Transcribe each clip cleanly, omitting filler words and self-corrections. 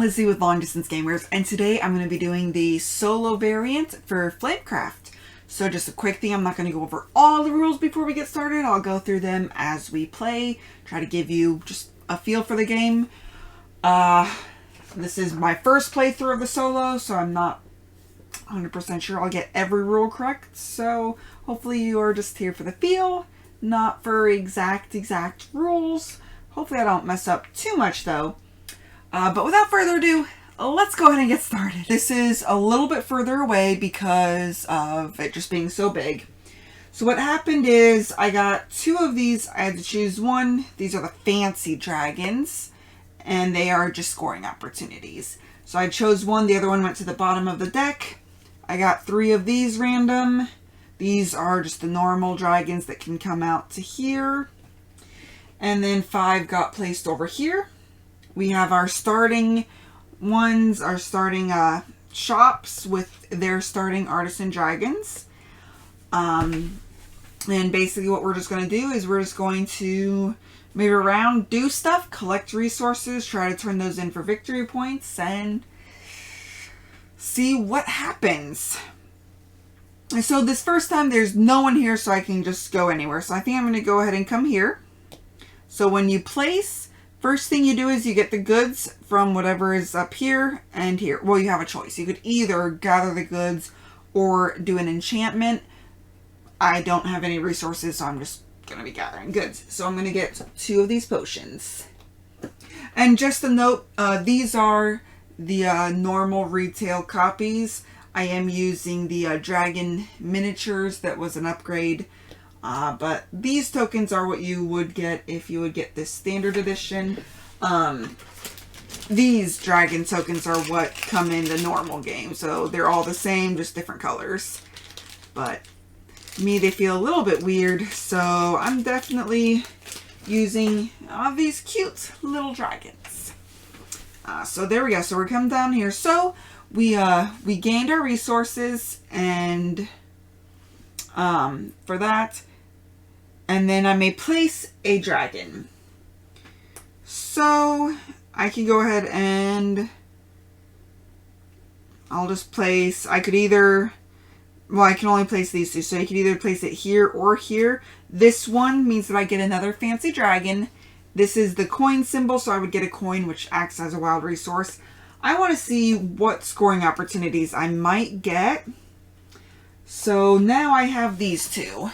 Lizzy with Long Distance Gamers, and today I'm going to be doing the solo variant for Flamecraft. So just a quick thing, I'm not going to go over all the rules before we get started. I'll go through them as we play, try to give you just a feel for the game. This is my first playthrough of the solo, so I'm not 100% sure I'll get every rule correct. So hopefully you are just here for the feel, not for exact rules. Hopefully I don't mess up too much though. But without further ado, let's go ahead and get started. This is a little bit further away because of it just being so big. So what happened is I got two of these. I had to choose one. These are the fancy dragons, and they are just scoring opportunities. So I chose one. The other one went to the bottom of the deck. I got three of these random. These are just the normal dragons that can come out to here. And then 5 got placed over here. We have our starting ones, our starting shops with their starting artisan dragons. And basically what we're just going to do is we're just going to move around, do stuff, collect resources, try to turn those in for victory points, and see what happens. And so this first time there's no one here, so I can just go anywhere. So I think I'm going to go ahead and come here. So when you place, first thing you do is you get the goods from whatever is up here and here. Well, you have a choice. You could either gather the goods or do an enchantment. I don't have any resources, so I'm just going to be gathering goods. So I'm going to get 2 of these potions. And just a note, these are the normal retail copies. I am using the dragon miniatures. That was an upgrade. But these tokens are what you would get if you would get this standard edition. These dragon tokens are what come in the normal game. So they're all the same, just different colors. But to me, they feel a little bit weird. So I'm definitely using these cute little dragons. So there we go. So we're coming down here. So we gained our resources, and for that. And then I may place a dragon. So I can go ahead and I'll just place, I could either, well, I can only place these 2. So I could either place it here or here. This one means that I get another fancy dragon. This is the coin symbol, so I would get a coin, which acts as a wild resource. I want to see what scoring opportunities I might get. So now I have these 2.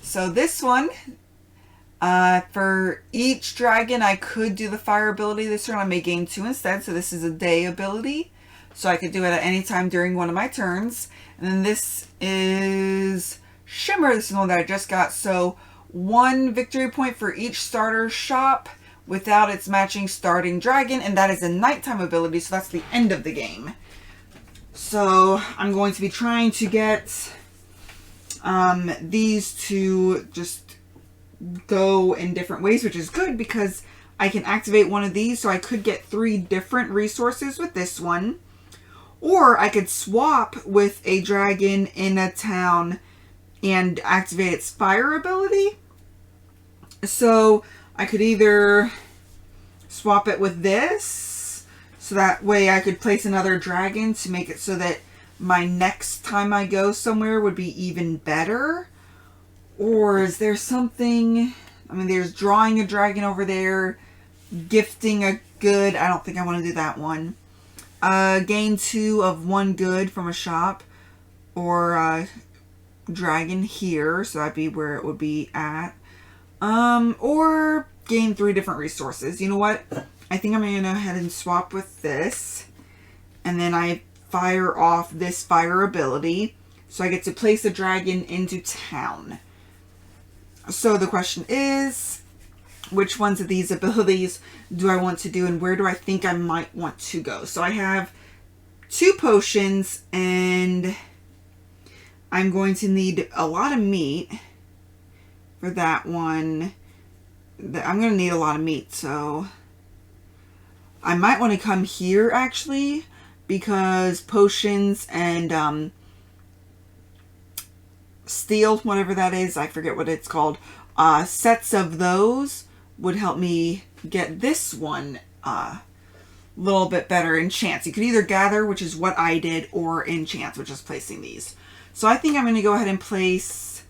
So this one, for each dragon, I could do the fire ability this turn. I may gain 2 instead. So this is a day ability. So I could do it at any time during one of my turns. And then this is Shimmer. This is one that I just got. So 1 victory point for each starter shop without its matching starting dragon. And that is a nighttime ability. So that's the end of the game. So I'm going to be trying to get these to just go in different ways, which is good because I can activate one of these, so I could get 3 different resources with this one. Or I could swap with a dragon in a town and activate its fire ability. So I could either swap it with this, so that way I could place another dragon to make it so that my next time I go somewhere would be even better. Or is there something, I mean, there's drawing a dragon over there, gifting a good, I don't think I want to do that one. Gain 2 of 1 good from a shop, or dragon here, so that'd be where it would be at. Or gain 3 different resources. You know what? I think I'm going to go ahead and swap with this, and then I fire off this fire ability, so I get to place a dragon into town. So the question is, which ones of these abilities do I want to do, and where do I think I might want to go? So I have 2 potions, and I'm going to need a lot of meat for that one. I'm going to need a lot of meat, so I might want to come here actually, because potions and steel, whatever that is, I forget what it's called, sets of those would help me get this one little bit better in chance. You could either gather, which is what I did, or in chance, which is placing these. So I think I'm going to go ahead and place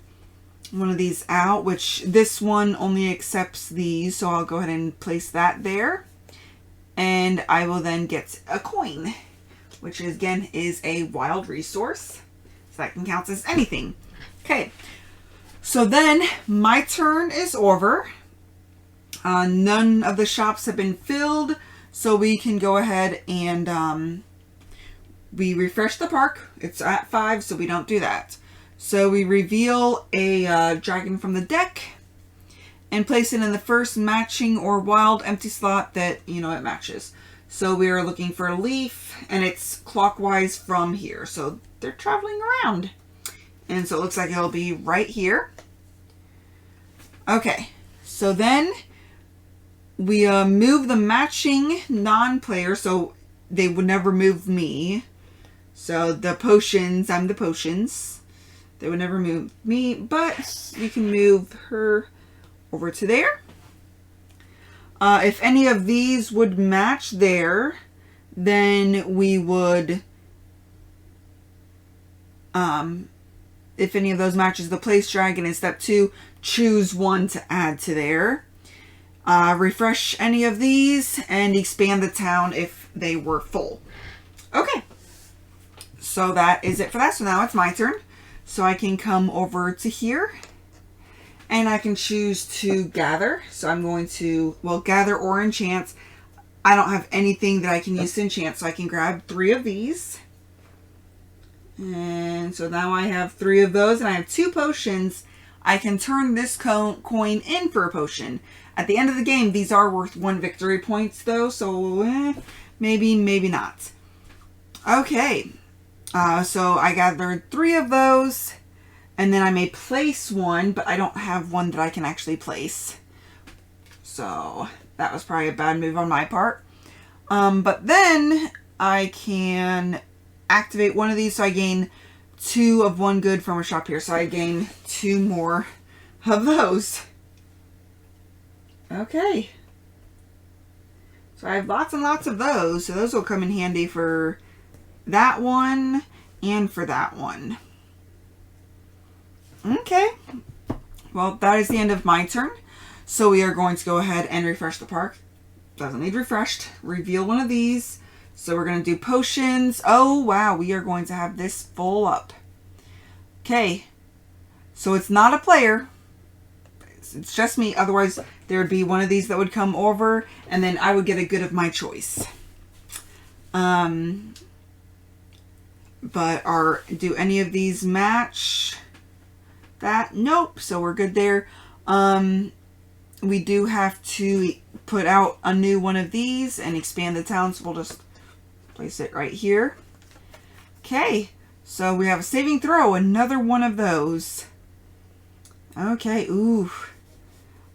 one of these out, which this one only accepts these. So I'll go ahead and place that there. And I will then get a coin, which again is a wild resource. So that can count as anything. Okay. So then my turn is over. None of the shops have been filled. So we can go ahead and we refresh the park. It's at 5, so we don't do that. So we reveal a dragon from the deck and place it in the first matching or wild empty slot that, you know, it matches. So we are looking for a leaf, and it's clockwise from here. So they're traveling around. And so it looks like it'll be right here. Okay, so then we move the matching non-player, so they would never move me. So the potions, I'm the potions. They would never move me, but you can move her over to there. If any of these would match there, then we would, if any of those matches the place dragon in step 2, choose one to add to there. Refresh any of these and expand the town if they were full. Okay. So that is it for that. So now it's my turn. So I can come over to here and I can choose to gather. So I'm going to, well, gather or enchant. I don't have anything that I can use to enchant, so I can grab 3 of these. And so now I have 3 of those and I have 2 potions. I can turn this coin in for a potion. At the end of the game, these are worth 1 victory points though, so maybe, maybe not. Okay, so I gathered 3 of those, and then I may place one, but I don't have one that I can actually place. So that was probably a bad move on my part. But then I can activate one of these, so I gain 2 of 1 good from a shop here. So I gain 2 more of those. Okay. So I have lots and lots of those. So those will come in handy for that one and for that one. Okay. Well, that is the end of my turn. So we are going to go ahead and refresh the park. Doesn't need refreshed. Reveal one of these. So we're going to do potions. Oh, wow. We are going to have this full up. Okay. So it's not a player. It's just me. Otherwise, there would be one of these that would come over, and then I would get a good of my choice. But do any of these match that? Nope. So we're good there. We do have to put out a new one of these and expand the town. So we'll just place it right here. Okay. So we have a saving throw. Another one of those. Okay. Ooh.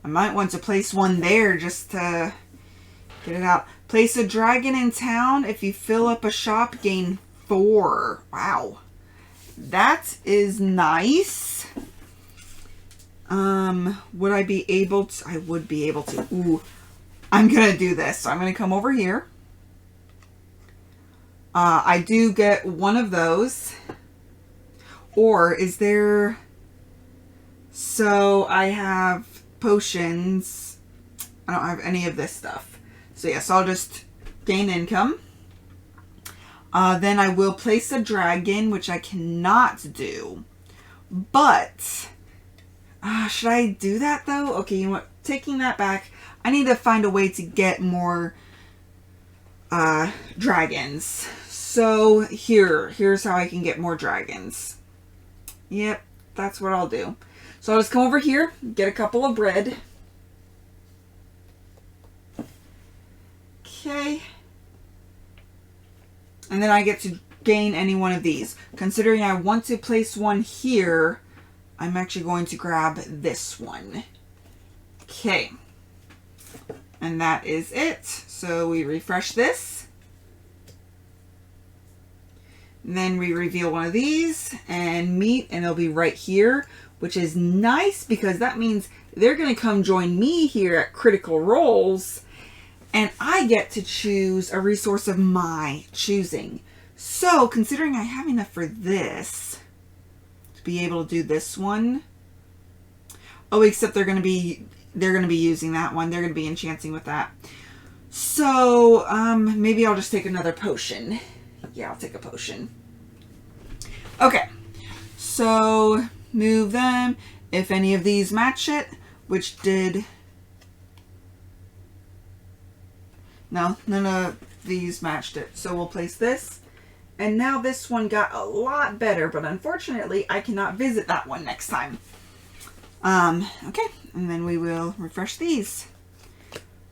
I might want to place one there just to get it out. Place a dragon in town. If you fill up a shop, gain 4. Wow. That is nice. Would I be able to? I would be able to. Ooh. I'm going to do this. So I'm going to come over here. I do get one of those. Or is there... So I have potions. I don't have any of this stuff. So yes, I'll just gain income. Then I will place a dragon, which I cannot do. But... should I do that though? Okay, you know what? Taking that back, I need to find a way to get more dragons. So here's how I can get more dragons. Yep, that's what I'll do. So I'll just come over here, get a couple of bread. Okay. And then I get to gain any one of these. Considering I want to place one here, I'm actually going to grab this one. Okay. And that is it. So we refresh this. And then we reveal one of these and meet, and it'll be right here, which is nice because that means they're going to come join me here at Critical Roles. And I get to choose a resource of my choosing. So, considering I have enough for this, to be able to do this one. Oh, except they're going to be using that one. They're going to be enchanting with that. So, maybe I'll just take another potion. Yeah, I'll take a potion. Okay. So, move them. If any of these match it, which did... No, none of these matched it. So we'll place this. And now this one got a lot better, but unfortunately I cannot visit that one next time. Okay, and then we will refresh these.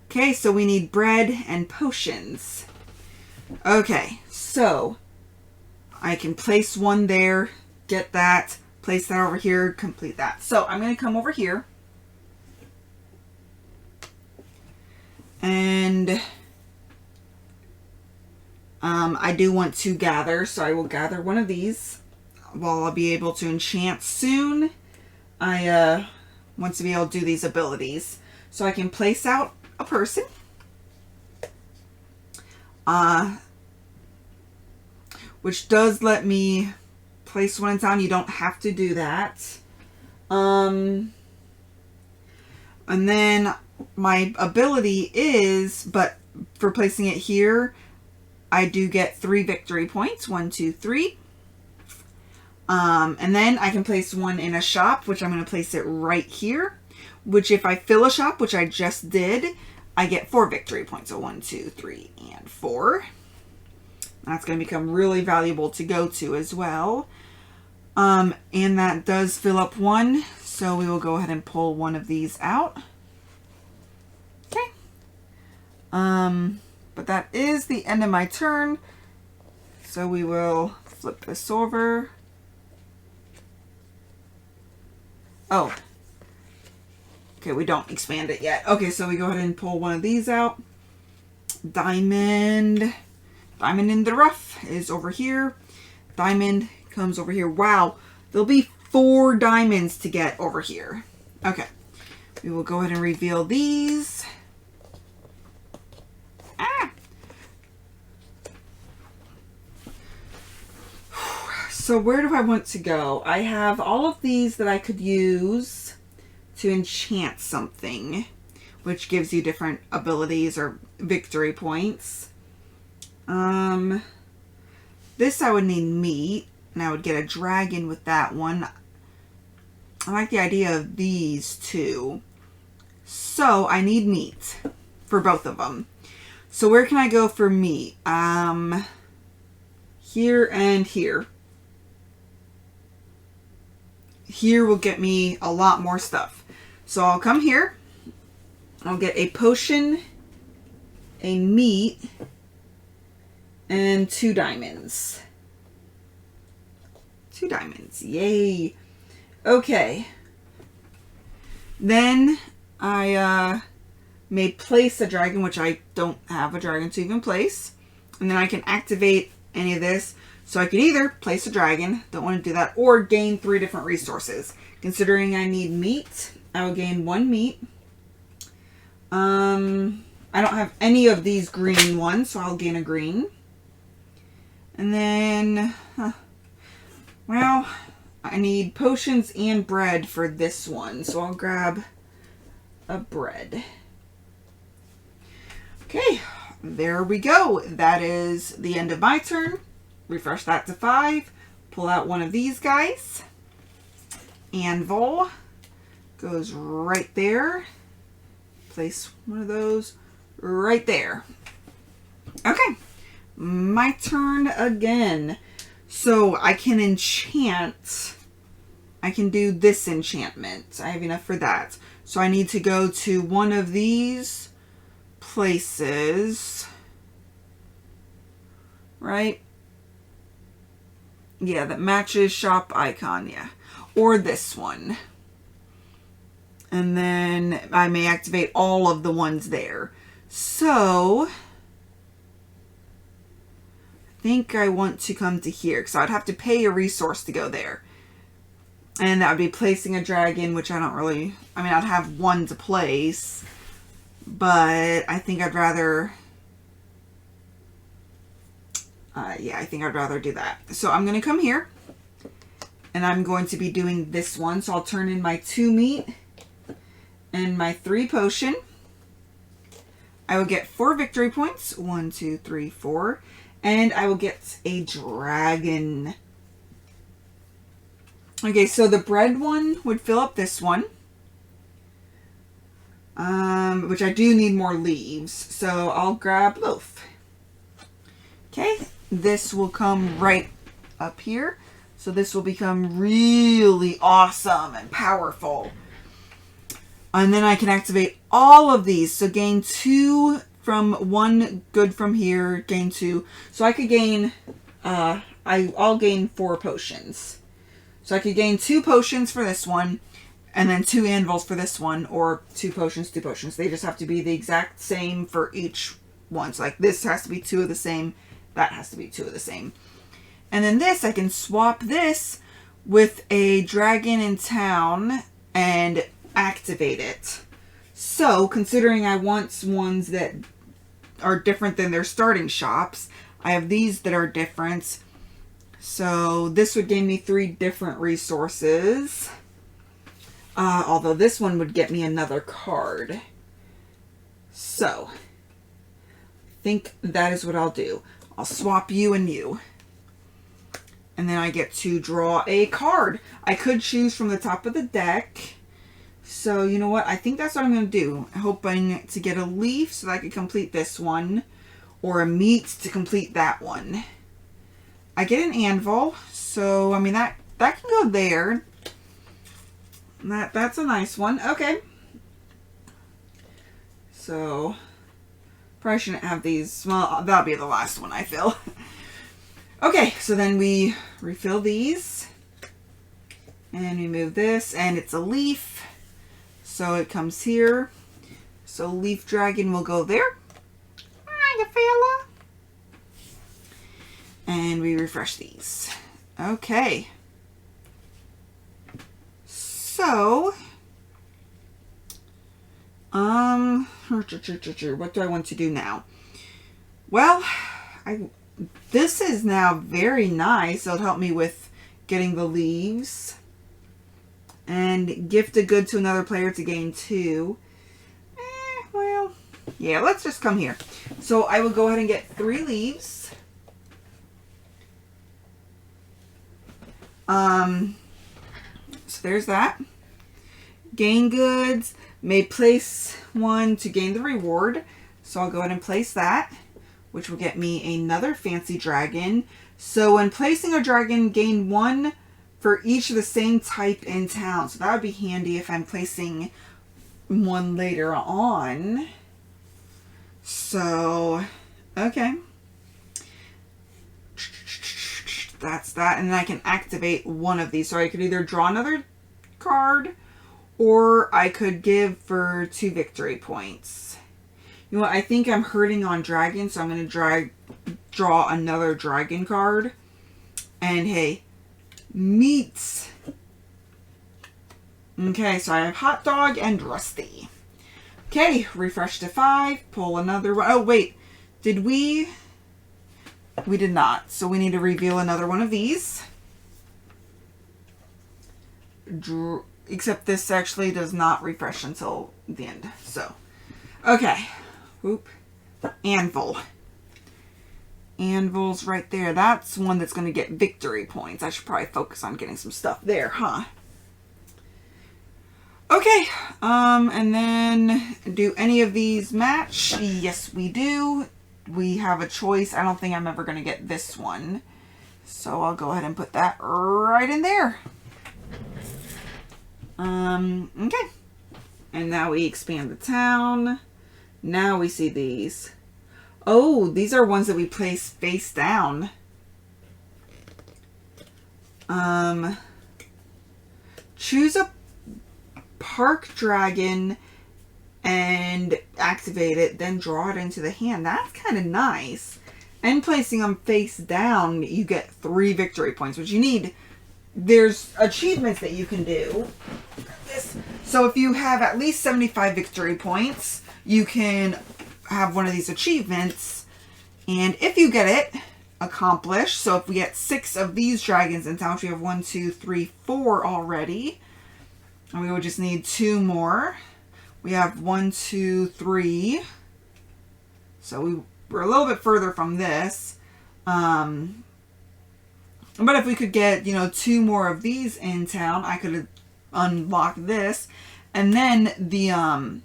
Okay, so we need bread and potions. Okay, so I can place one there, get that, place that over here, complete that. So I'm going to come over here. And I do want to gather, so I will gather one of these. While I'll be able to enchant soon, I want to be able to do these abilities. So I can place out a person. Which does let me place one in town. You don't have to do that. And then my ability is, but for placing it here, I do get 3 victory points. 1, 2, 3. And then I can place one in a shop, which I'm going to place it right here. Which if I fill a shop, which I just did, I get 4 victory points. So 1, 2, 3, and 4. That's going to become really valuable to go to as well. And that does fill up 1. So we will go ahead and pull one of these out. Okay. But that is the end of my turn. So we will flip this over. Oh. Okay, we don't expand it yet. Okay, so we go ahead and pull one of these out. Diamond. Diamond in the rough is over here. Diamond comes over here. Wow. There'll be 4 diamonds to get over here. Okay. We will go ahead and reveal these. Ah! So where do I want to go? I have all of these that I could use to enchant something, which gives you different abilities or victory points. This I would need meat, and I would get a dragon with that one. I like the idea of these two. So I need meat for both of them. So where can I go for meat? Here and here. Here will get me a lot more stuff. So I'll come here. I'll get a potion, a meat, and 2 diamonds. 2 diamonds. Yay. Okay. Then I may place a dragon, which I don't have a dragon to even place. And then I can activate any of this. So I could either place a dragon, don't want to do that, or gain 3 different resources. Considering I need meat, I will gain 1 meat. I don't have any of these green ones, so I'll gain a green. And then, well, I need potions and bread for this one, so I'll grab a bread. Okay, there we go. That is the end of my turn. Refresh that to 5. Pull out one of these guys. Anvil goes right there. Place one of those right there. Okay, my turn again. So I can enchant. I can do this enchantment. I have enough for that. So I need to go to one of these places. Right? Yeah, that matches shop icon, yeah. Or this one. And then I may activate all of the ones there. So, I think I want to come to here, because I'd have to pay a resource to go there. And that would be placing a dragon, which I don't really... I mean, I'd have one to place. but I think I'd rather, yeah, I think I'd rather do that. So I'm going to come here, and I'm going to be doing this one. So I'll turn in my 2 meat and my 3 potion. I will get 4 victory points. 1, 2, 3, 4. And I will get a dragon. Okay, so the bread one would fill up this one. Which I do need more leaves. So I'll grab both. Okay, this will come right up here. So this will become really awesome and powerful. And then I can activate all of these. So gain 2 from 1 good from here. Gain 2. So I could gain, I'll gain 4 potions. So I could gain 2 potions for this one. And then 2 anvils for this one. Or 2 potions, 2 potions. They just have to be the exact same for each one. So like this has to be 2 of the same. That has to be 2 of the same. And then this, I can swap this with a dragon in town and activate it. So, considering I want ones that are different than their starting shops, I have these that are different. So, this would gain me 3 different resources. Although this one would get me another card. So, I think that is what I'll do. I'll swap you and you. And then I get to draw a card. I could choose from the top of the deck. So, you know what? I think that's what I'm going to do. Hoping to get a leaf so that I can complete this one. Or a meat to complete that one. I get an anvil. So, I mean, that can go there. That's a nice one. Okay. So, probably shouldn't have these. Well, that'll be the last one I fill. Okay, so then we refill these. And we move this. And it's a leaf. So it comes here. So leaf dragon will go there. Hiya, fella. And we refresh these. Okay. So, what do I want to do now? Well, this is now very nice. It'll help me with getting the leaves. And gift a good to another player to gain 2. Well, yeah, let's just come here. So I will go ahead and get 3 leaves. So there's that. Gain goods. May place 1 to gain the reward. So I'll go ahead and place that, which will get me another fancy dragon. So when placing a dragon, gain 1 for each of the same type in town. So that would be handy if I'm placing one later on. So, okay. That's that. And then I can activate one of these. So I could either draw another card or I could give for 2 victory points. You know what? I think I'm hurting on dragons, so I'm going to draw another dragon card. And hey, meats. Okay, so I have hot dog and rusty. Okay, refresh to 5. Pull another one. Oh, wait. Did we? We did not. So we need to reveal another one of these. Except this actually does not refresh until the end. So, okay. Whoop. Anvil. Anvil's right there. That's one that's going to get victory points. I should probably focus on getting some stuff there, huh? Okay. And then do any of these match? Yes, we do. We have a choice. I don't think I'm ever going to get this one. So I'll go ahead and put that right in there. Okay. And now we expand the town. Now we see these. Oh, these are ones that we place face down. Choose a park dragon and activate it, then draw it into the hand. That's kind of nice. And placing them face down, you get 3 victory points, which you need. There's achievements that you can do. So if you have at least 75 victory points, you can have one of these achievements. And if you get it accomplished, so if we get 6 of these dragons in town, which we have 1, 2, 3, 4 already, and we would just need 2 more. We have 1, 2, 3. So we're a little bit further from this. But if we could get, 2 more of these in town, I could unlock this. And then the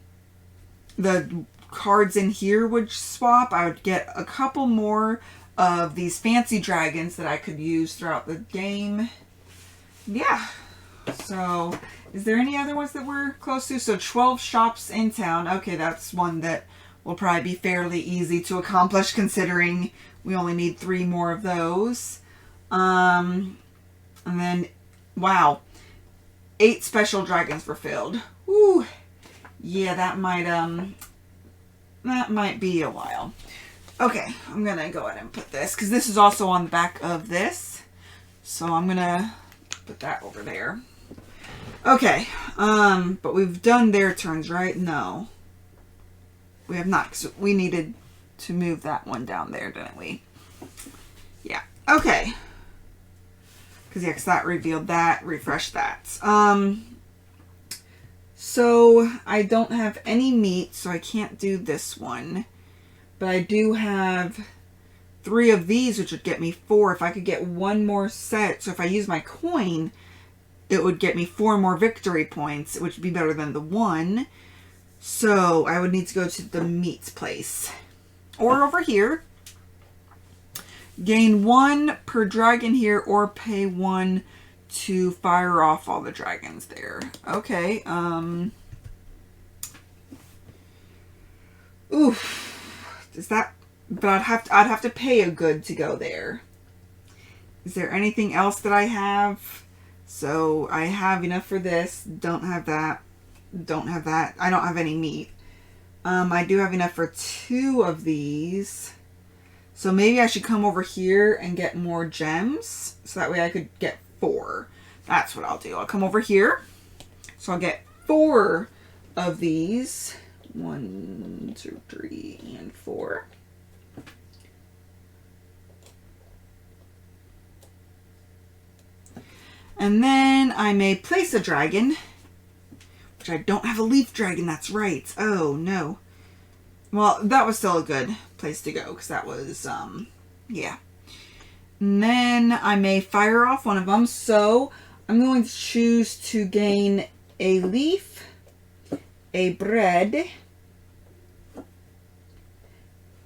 cards in here would swap. I would get a couple more of these fancy dragons that I could use throughout the game. Yeah. So, is there any other ones that we're close to? So, 12 shops in town. Okay, that's one that will probably be fairly easy to accomplish considering we only need 3 more of those. And then, wow, 8 special dragons were filled. Woo! Yeah, that might be a while. Okay, I'm gonna go ahead and put this, because this is also on the back of this. So I'm gonna put that over there. Okay, but we've done their turns, right? No. We have not, because we needed to move that one down there, didn't we? Yeah, okay. Because that revealed that, refreshed that. So I don't have any meat, so I can't do this one. But I do have 3 of these, which would get me 4. If I could get 1 more set, so if I use my coin, it would get me 4 more victory points, which would be better than the 1. So I would need to go to the meat place. Or over here. Gain 1 per dragon here, or pay 1 to fire off all the dragons there. Okay, oof. Is that... But I'd have to pay a good to go there. Is there anything else that I have? So I have enough for this. Don't have that. Don't have that. I don't have any meat. I do have enough for 2 of these. So maybe I should come over here and get more gems. So that way I could get 4. That's what I'll do. I'll come over here. So I'll get 4 of these. 1, 2, 3, and 4. And then I may place a dragon. Which I don't have a leaf dragon, that's right. Oh, no. Well, that was still a good place to go, because that was, yeah. And then I may fire off one of them, so I'm going to choose to gain a leaf, a bread,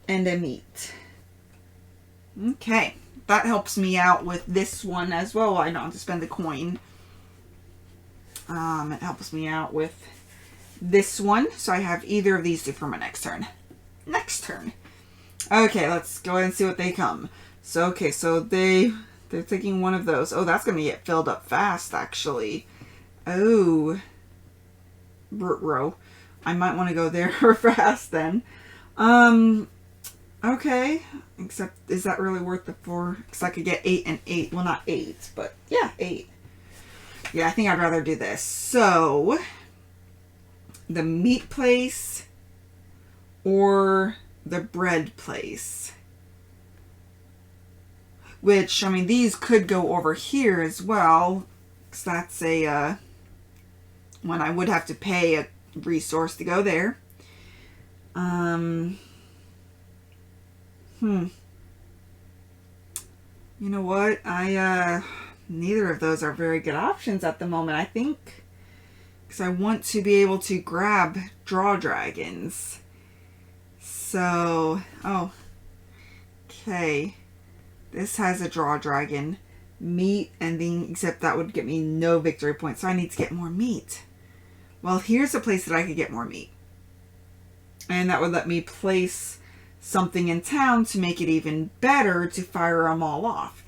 and a meat. Okay, that helps me out with this one as well. I don't have to spend the coin. It helps me out with this one. So I have either of these two for my next turn. Next turn. Okay, let's go ahead and see what they come. So, okay, so they're taking one of those. Oh, that's going to get filled up fast, actually. Oh. Row. I might want to go there fast then. Okay. Except, is that really worth the 4? Because I could get 8 and 8. Well, not 8, but yeah, 8. Yeah, I think I'd rather do this. So, the meat place or the bread place. Which, I mean, these could go over here as well. Because that's a, one I would have to pay a resource to go there. You know what? Neither of those are very good options at the moment, I think. Because I want to be able to draw dragons. So, oh. Okay. This has a draw dragon. Meat, and then, except that would get me no victory points. So I need to get more meat. Well, here's a place that I could get more meat. And that would let me place something in town to make it even better to fire them all off.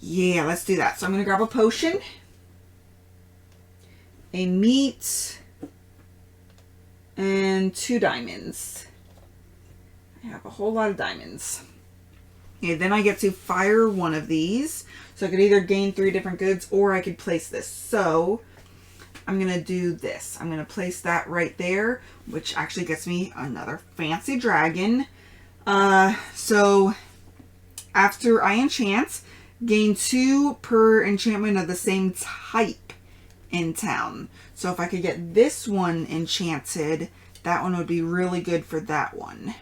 Yeah, let's do that. So I'm going to grab a potion, a meat, and 2 diamonds. I have a whole lot of diamonds. Okay, then I get to fire one of these. So I could either gain 3 different goods or I could place this. So I'm going to do this. I'm going to place that right there, which actually gets me another fancy dragon. So after I enchant, gain 2 per enchantment of the same type in town. So if I could get this one enchanted, that one would be really good for that one.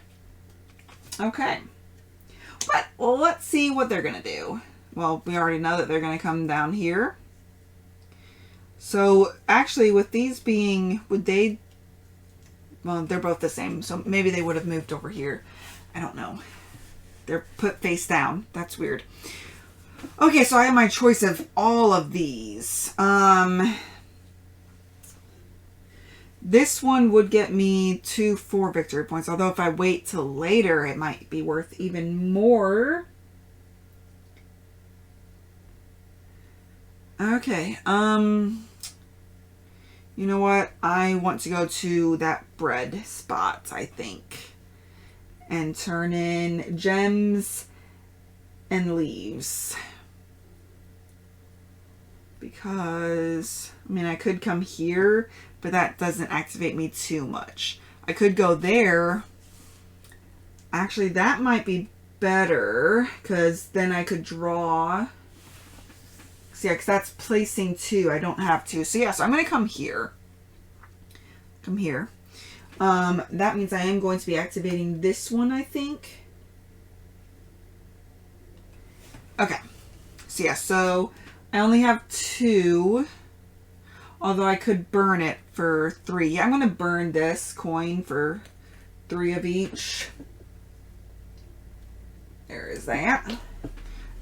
Okay. But let's see what they're going to do. Well, we already know that they're going to come down here. So actually with these being, would they, well, they're both the same. So maybe they would have moved over here. I don't know. They're put face down. That's weird. Okay, so I have my choice of all of these. This one would get me 2 4 victory points. Although if I wait till later, it might be worth even more. Okay, you know what? I want to go to that bread spot, I think. And turn in gems and leaves. Because, I mean, I could come here, but that doesn't activate me too much. I could go there. Actually, that might be better, because then I could draw. So yeah, because that's placing 2. I don't have 2. So yeah, so I'm going to come here. Come here. That means I am going to be activating this one, I think. Okay. So yeah, so I only have 2. Although I could burn it for 3. Yeah, I'm going to burn this coin for 3 of each. There is that.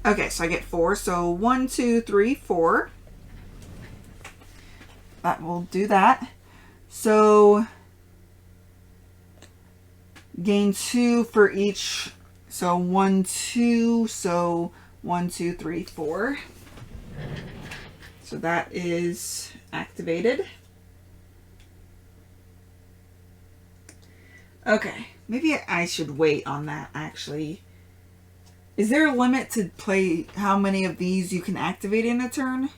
Okay, so I get 4. So 1, 2, 3, 4. That will do that. So gain 2 for each. So 1, 2. So 1, 2, 3, 4. So that is activated. Okay, maybe I should wait on that actually. Is there a limit to play how many of these you can activate in a turn?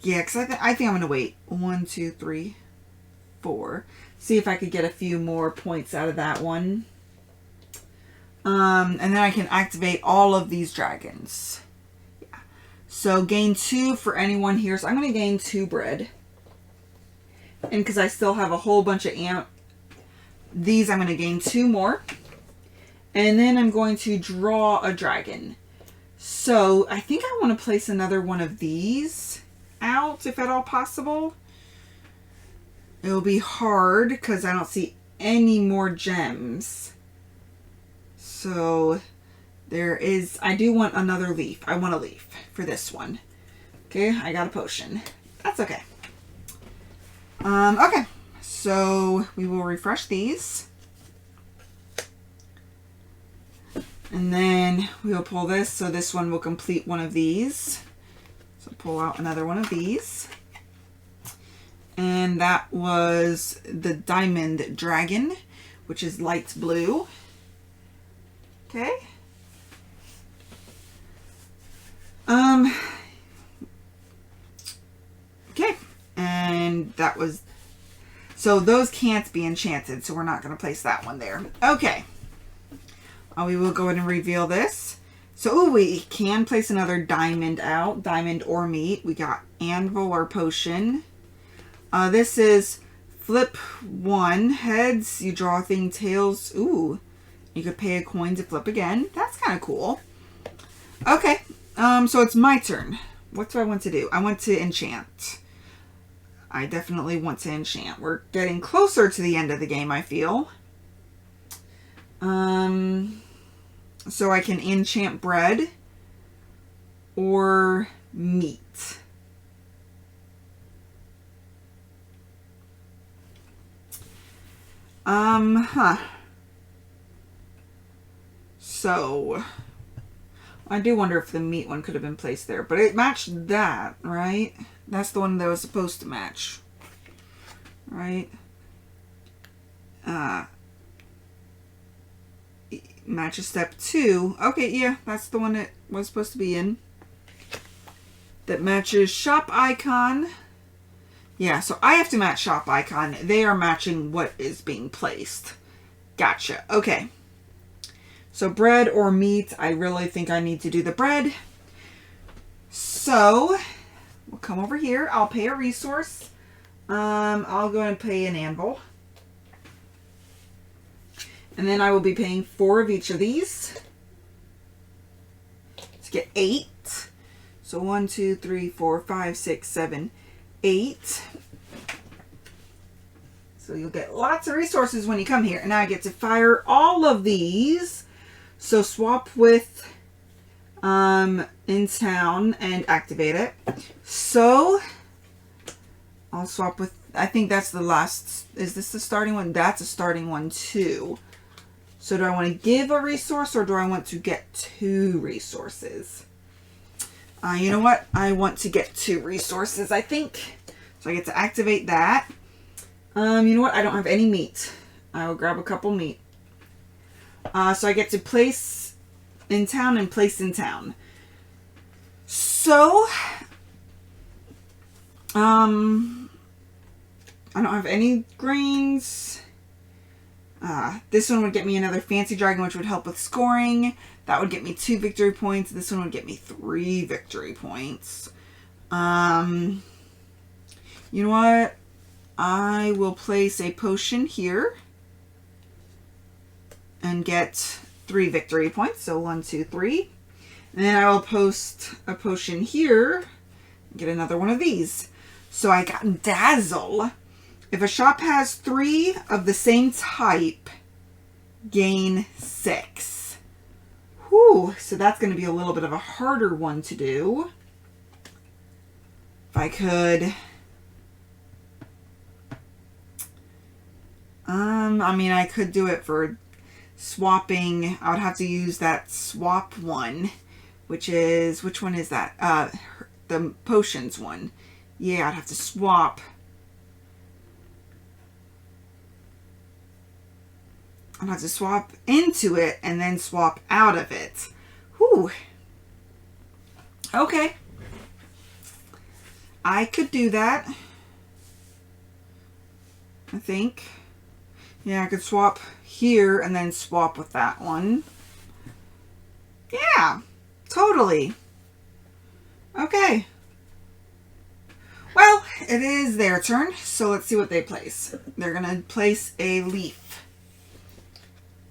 Yeah, because I think I'm going to wait. 1, 2, 3, 4. See if I could get a few more points out of that one. And then I can activate all of these dragons. Yeah. So gain 2 for anyone here. So I'm going to gain 2 bread. And because I still have a whole bunch of these, I'm going to gain 2 more. And then I'm going to draw a dragon. So I think I want to place another one of these out, if at all possible. It'll be hard because I don't see any more gems. So there is, I do want another leaf. I want a leaf for this one. Okay, I got a potion. That's okay. Okay, so we will refresh these. And then we'll pull this, so this one will complete one of these. So pull out another one of these. And that was the diamond dragon, which is light blue. Okay. Okay. And that was, so those can't be enchanted, so we're not going to place that one there. Okay. We will go ahead and reveal this. So we can place another diamond out. Diamond or meat. We got anvil or potion. This is flip 1. Heads, you draw a thing. Tails, ooh. You could pay a coin to flip again. That's kind of cool. Okay. So it's my turn. What do I want to do? I want to enchant. I definitely want to enchant. We're getting closer to the end of the game, I feel. So I can enchant bread or meat. So I do wonder if the meat one could have been placed there, but it matched that, right? That's the one that was supposed to match, right? Matches step 2. Okay, yeah, that's the one that was supposed to be in. That matches shop icon. Yeah, so I have to match shop icon. They are matching what is being placed. Gotcha. Okay. So bread or meat, I really think I need to do the bread. So we'll come over here. I'll pay a resource. I'll go and pay an anvil. And then I will be paying 4 of each of these to get 8. So 1, 2, 3, 4, 5, 6, 7, 8. So you'll get lots of resources when you come here. And now I get to fire all of these. So swap with in town and activate it. So I'll swap with, I think that's the last, is this the starting one? That's a starting one too. So do I want to give a resource or do I want to get 2 resources? You know what? I want to get 2 resources, I think. So I get to activate that. You know what? I don't have any meat. I will grab a couple meat. So I get to place in town and place in town. So, I don't have any grains. This one would get me another fancy dragon, which would help with scoring. That would get me 2 victory points. This one would get me 3 victory points. You know what? I will place a potion here and get 3 victory points. So 1, 2, 3. And then I will post a potion here and get another one of these. So I got Dazzle. If a shop has 3 of the same type, gain 6. Whew, so that's going to be a little bit of a harder one to do. If I could... I mean, I could do it for swapping. I would have to use that swap one, which is, which one is that? The potions one. Yeah, I'd have to swap. I'd have to swap into it and then swap out of it. Whew. Okay. I could do that. I think. Yeah, I could swap here and then swap with that one. Yeah, totally. Okay. Well, it is their turn, so let's see what they place. They're going to place a leaf.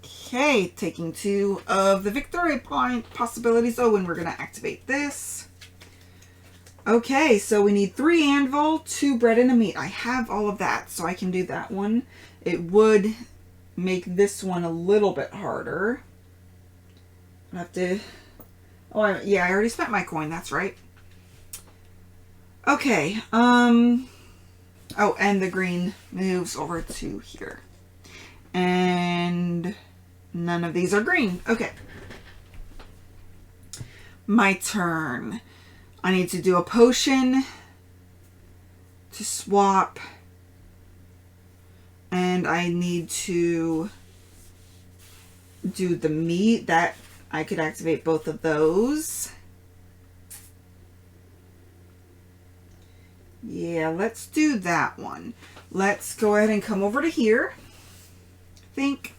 Okay, taking 2 of the victory point possibilities. Oh, and we're going to activate this. Okay, so we need 3 anvil, 2 bread, and a meat. I have all of that, so I can do that one. It would make this one a little bit harder. I have to... Oh, yeah, I already spent my coin. That's right. Okay. Oh, and the green moves over to here. And none of these are green. Okay. My turn. I need to do a potion to swap. And I need to do the meat. That I could activate both of those. Yeah, let's do that one. Let's go ahead and come over to here. I think.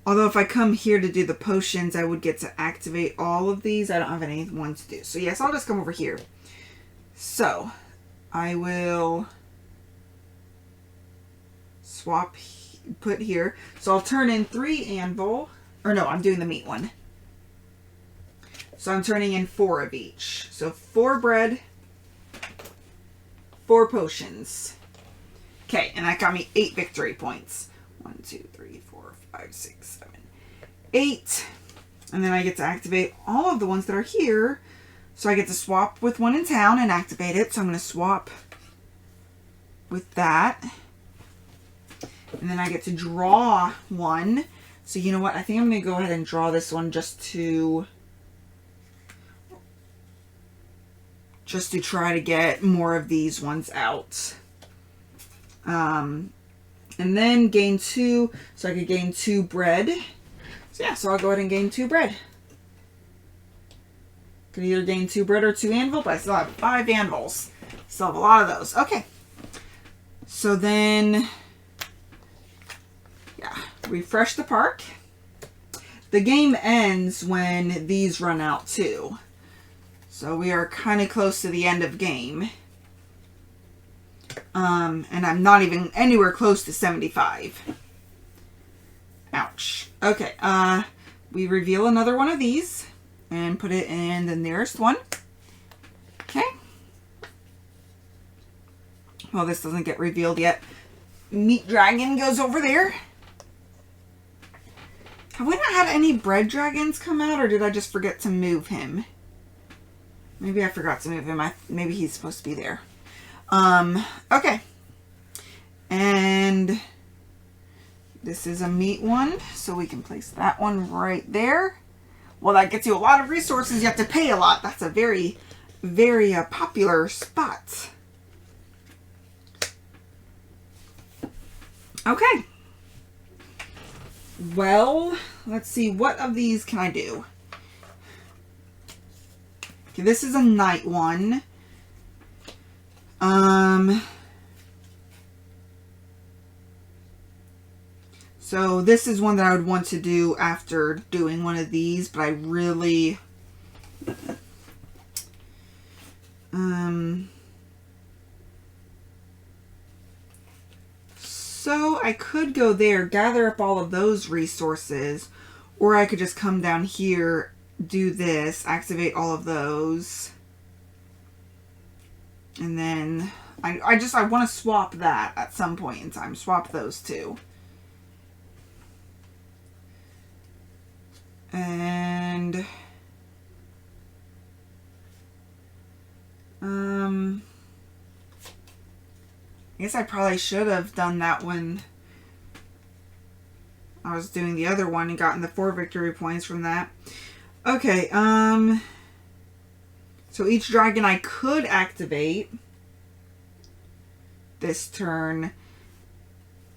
Although if I come here to do the potions, I would get to activate all of these. I don't have any one to do. So yes, I'll just come over here. So I will swap, put here. So I'll turn in 3 anvil. Or no, I'm doing the meat one. So I'm turning in 4 of each. So 4 bread, 4 potions. Okay, and that got me 8 victory points. 1, 2, 3, 4, 5, 6, 7, 8. And then I get to activate all of the ones that are here. So I get to swap with one in town and activate it. So I'm going to swap with that. And then I get to draw one. So you know what? I think I'm going to go ahead and draw this one just to try to get more of these ones out. And then gain 2. So I could gain 2 bread. So yeah, so I'll go ahead and gain 2 bread. Could either gain 2 bread or 2 anvil, but I still have 5 anvils. Still have a lot of those. Okay. So then, yeah, refresh the park. The game ends when these run out too. So we are kind of close to the end of game. And I'm not even anywhere close to 75. Ouch. Okay, we reveal another one of these and put it in the nearest one. Okay. Well, this doesn't get revealed yet. Meat dragon goes over there. Have we not had any bread dragons come out, or did I just forget to move him? Maybe I forgot to move him. Maybe he's supposed to be there. Okay. And this is a meat one, so we can place that one right there. Well, that gets you a lot of resources. You have to pay a lot. That's a very, very popular spot. Okay. Well, let's see. What of these can I do? Okay, this is a night one. So this is one that I would want to do after doing one of these, but I really... So I could go there, gather up all of those resources, or I could just come down here, do this, activate all of those, and then I want to swap that at some point in time. Swap those two. And I guess I probably should have done that when I was doing the other one and gotten the 4 victory points from that. Okay, so each dragon I could activate this turn,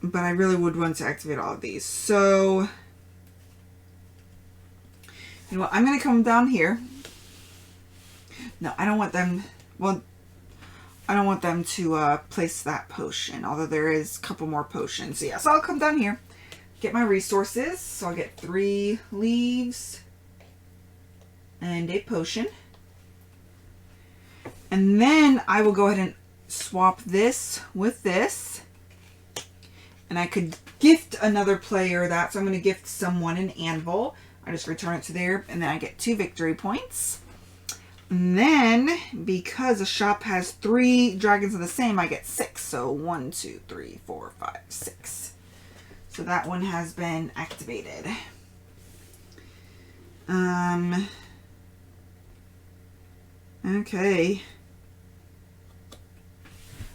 but I really would want to activate all of these. So, you know what, I'm going to come down here. No, I don't want them, well, I don't want them to place that potion, although there is a couple more potions. So yeah, so I'll come down here, get my resources. So I'll get 3 leaves and a potion. And then I will go ahead and swap this with this. And I could gift another player that, so I'm going to gift someone an anvil. I just return it to there, and then I get 2 victory points. And then, because a shop has 3 dragons of the same, I get 6. So 1, 2, 3, 4, 5, 6. So that one has been activated. Okay.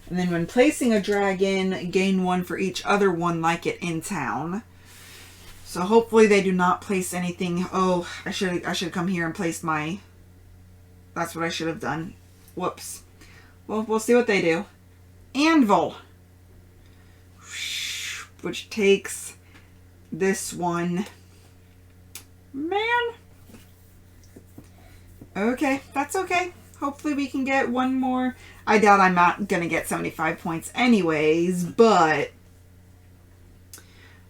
And then when placing a dragon, gain 1 for each other one like it in town. So hopefully they do not place anything. Oh, I should come here and place my... That's what I should have done. Whoops. Well, we'll see what they do. Anvil. Which takes this one. Man. Okay, that's okay. Hopefully we can get one more. I doubt I'm not going to get 75 points anyways, but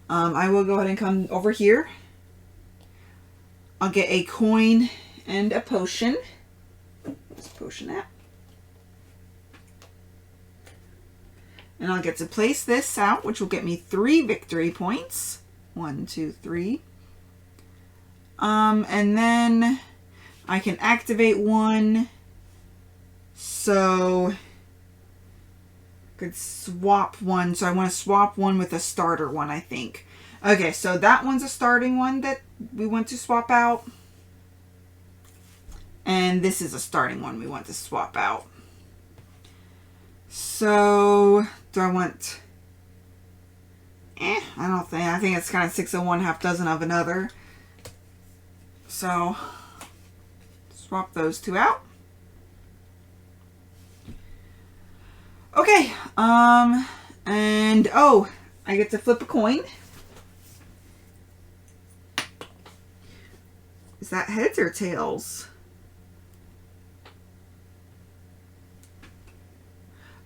I will go ahead and come over here. I'll get a coin and a potion. Where's the potion at? And I'll get to place this out, which will get me 3 victory points. 1, 2, 3. And then I can activate one. So I could swap one. So I want to swap one with a starter one, I think. Okay, so that one's a starting one that we want to swap out. And this is a starting one we want to swap out. So, do I want... I think it's kind of 6 of one, half dozen of another. So, swap those 2 out. Okay, and, oh, I get to flip a coin. Is that heads or tails?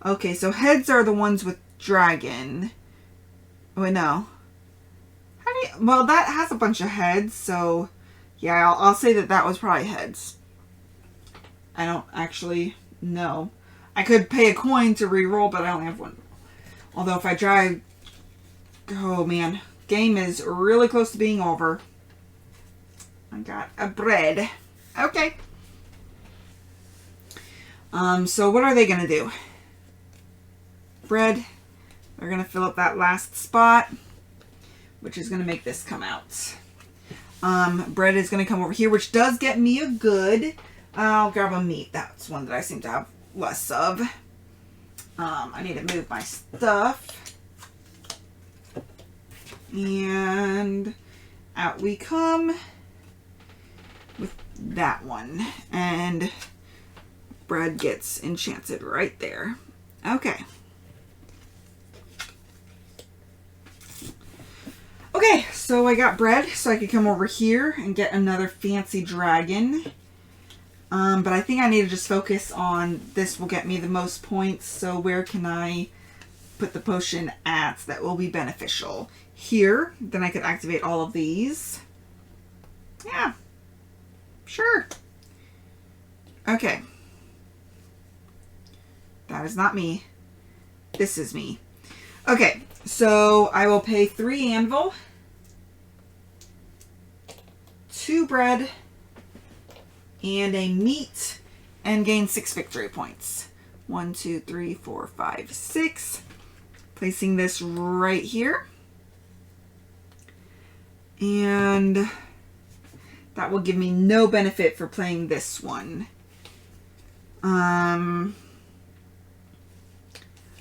Okay, so heads are the ones with dragon. Oh, wait, no. How do you... Well, that has a bunch of heads, so... Yeah, I'll say that that was probably heads. I don't actually know. I could pay a coin to re-roll, but I only have one. Although if I try... Oh, man. Game is really close to being over. I got a bread. Okay. So what are they going to do? Bread. They're going to fill up that last spot, which is going to make this come out. Bread is going to come over here, which does get me a good. I'll grab a meat. That's one that I seem to have less of. I need to move my stuff. And out we come with that one. And bread gets enchanted right there. Okay. Okay, so I got bread, so I could come over here and get another fancy dragon. But I think I need to just focus on this will get me the most points. So where can I put the potion at that will be beneficial? Here, then I could activate all of these. Yeah, sure. Okay. That is not me. This is me. Okay, so I will pay 3 anvil, 2 bread, and a meat, and gain 6 victory points. 1, 2, 3, 4, 5, 6. Placing this right here. And that will give me no benefit for playing this one.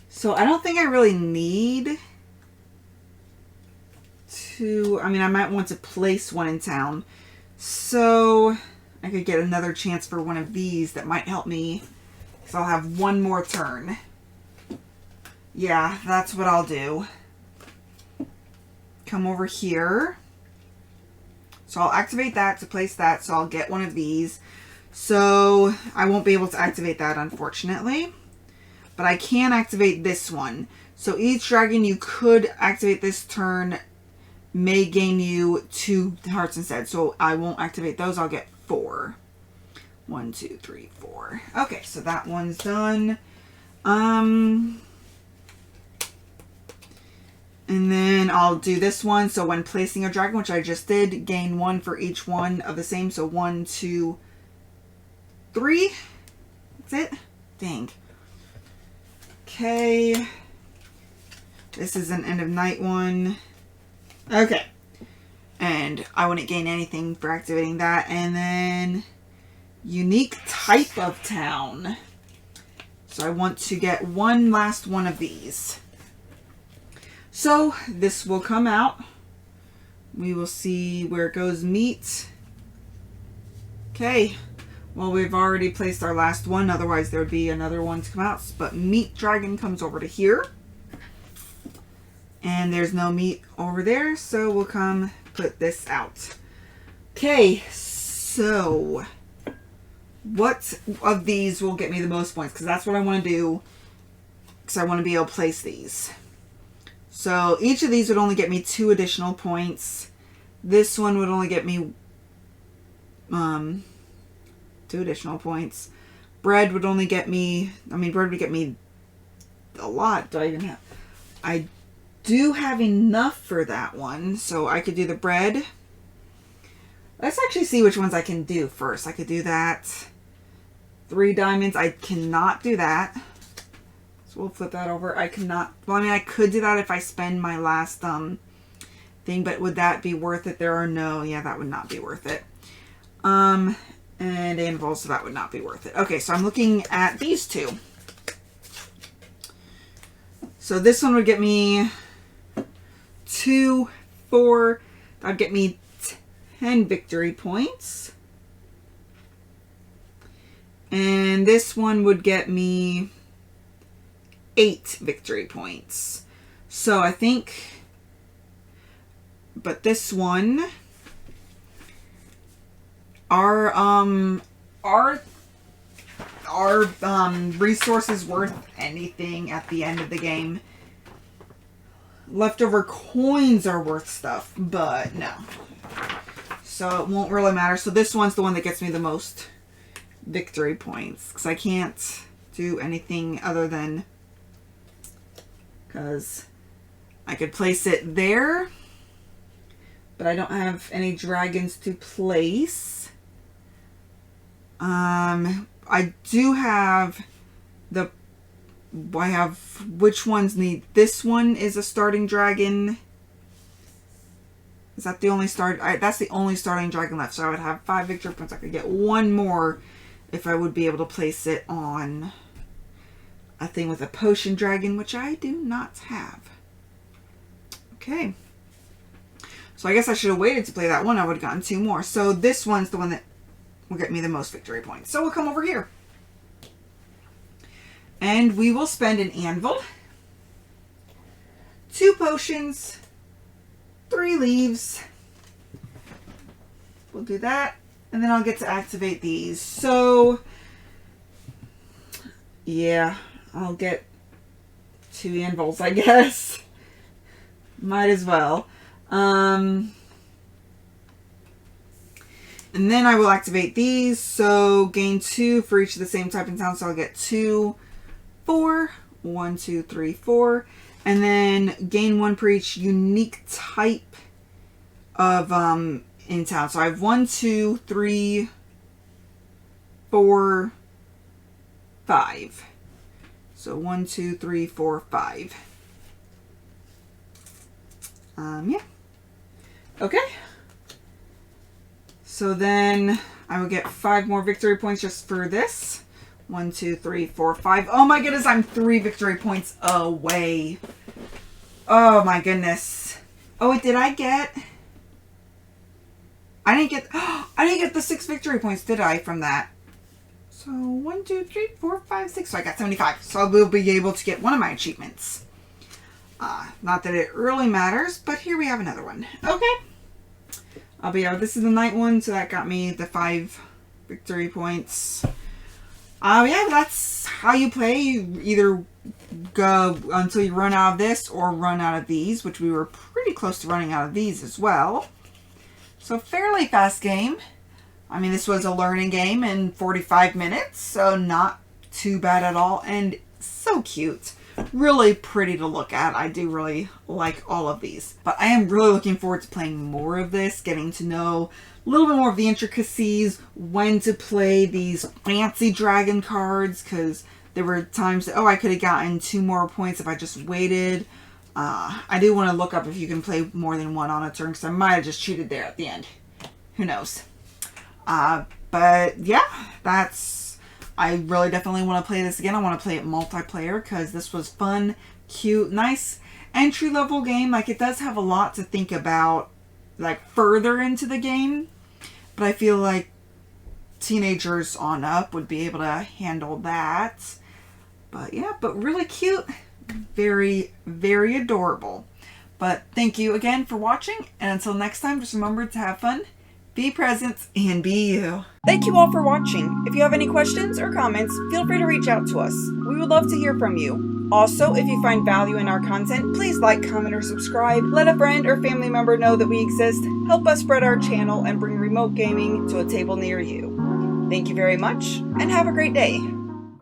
So I don't think I really need to, I mean, I might want to place one in town. So I could get another chance for one of these that might help me. So I'll have one more turn. Yeah, that's what I'll do. Come over here. So I'll activate that to place that. So I'll get one of these. So I won't be able to activate that, unfortunately. But I can activate this one. So each dragon you could activate this turn may gain you 2 hearts instead. So I won't activate those. I'll get 4. 1, 2, 3, 4. Okay, so that one's done. And then I'll do this one. So when placing a dragon, which I just did, gain 1 for each one of the same. So 1, 2, 3. That's it. Dang. Okay. This is an end of night one. Okay. And I wouldn't gain anything for activating that. And then unique type of town. So I want to get one last one of these. So this will come out. We will see where it goes. Meat. Okay. Well, we've already placed our last one. Otherwise, there would be another one to come out. But meat dragon comes over to here. And there's no meat over there. So we'll come put this out. Okay. So what of these will get me the most points? Because that's what I want to do. Because I want to be able to place these. So each of these would only get me 2 additional points. This one would only get me 2 additional points. Bread would only get me, bread would get me a lot. Do I even have? I do have enough for that one. So I could do the bread. Let's actually see which ones I can do first. I could do that. 3 diamonds. I cannot do that. So we'll flip that over. I cannot. Well, I mean, I could do that if I spend my last thing, but would that be worth it? There are no. Yeah, that would not be worth it. And anvil, so that would not be worth it. Okay, so I'm looking at these 2. So this one would get me 2, 4. That'd get me 10 victory points. And this one would get me 8 victory points. So I think, but this one, our are resources worth anything at the end of the game? Leftover coins are worth stuff, but no. So it won't really matter. So this one's the one that gets me the most victory points, because I can't do anything other than, because I could place it there, but I don't have any dragons to place. I do have which ones need, this one is a starting dragon. Is that the only that's the only starting dragon left. So I would have 5 victory points. I could get one more if I would be able to place it on a thing with a potion dragon, which I do not have. Okay. So I guess I should have waited to play that one. I would have gotten 2 more. So this one's the one that will get me the most victory points. So we'll come over here. And we will spend an anvil, 2 potions, 3 leaves. We'll do that. And then I'll get to activate these. So, yeah, I'll get 2 anvils, I guess. Might as well. And then I will activate these. So gain 2 for each of the same type in town. So I'll get 2, 4. 1, 2, 3, 4. And then gain 1 per each unique type of in town. So I have 1, 2, 3, 4, 5. So 1, 2, 3, 4, 5. Yeah. Okay. So then I will get 5 more victory points just for this. 1, 2, 3, 4, 5. Oh my goodness, I'm 3 victory points away. Oh my goodness. Oh, wait, did I get... I didn't get the 6 victory points, did I, from that? So 1, 2, 3, 4, 5, 6. So I got 75. So I will be able to get one of my achievements. Not that it really matters, but here we have another one. Okay. This is the night one, so that got me the 5 victory points. Yeah, that's how you play. You either go until you run out of this or run out of these, which we were pretty close to running out of these as well. So fairly fast game. I mean, this was a learning game in 45 minutes, so not too bad at all, and so cute. Really pretty to look at. I do really like all of these. But I am really looking forward to playing more of this, getting to know a little bit more of the intricacies, when to play these fancy dragon cards, because there were times that, oh, I could have gotten 2 more points if I just waited. I do want to look up if you can play more than 1 on a turn, because I might have just cheated there at the end. Who knows? But yeah, I really definitely want to play this again. I want to play it multiplayer because this was fun, cute, nice entry-level game. Like, it does have a lot to think about, like, further into the game. But I feel like teenagers on up would be able to handle that. But yeah, but really cute. Very, very adorable. But thank you again for watching. And until next time, just remember to have fun, be present, and be you. Thank you all for watching. If you have any questions or comments, feel free to reach out to us. We would love to hear from you. Also, if you find value in our content, please like, comment, or subscribe. Let a friend or family member know that we exist. Help us spread our channel and bring remote gaming to a table near you. Thank you very much, and have a great day.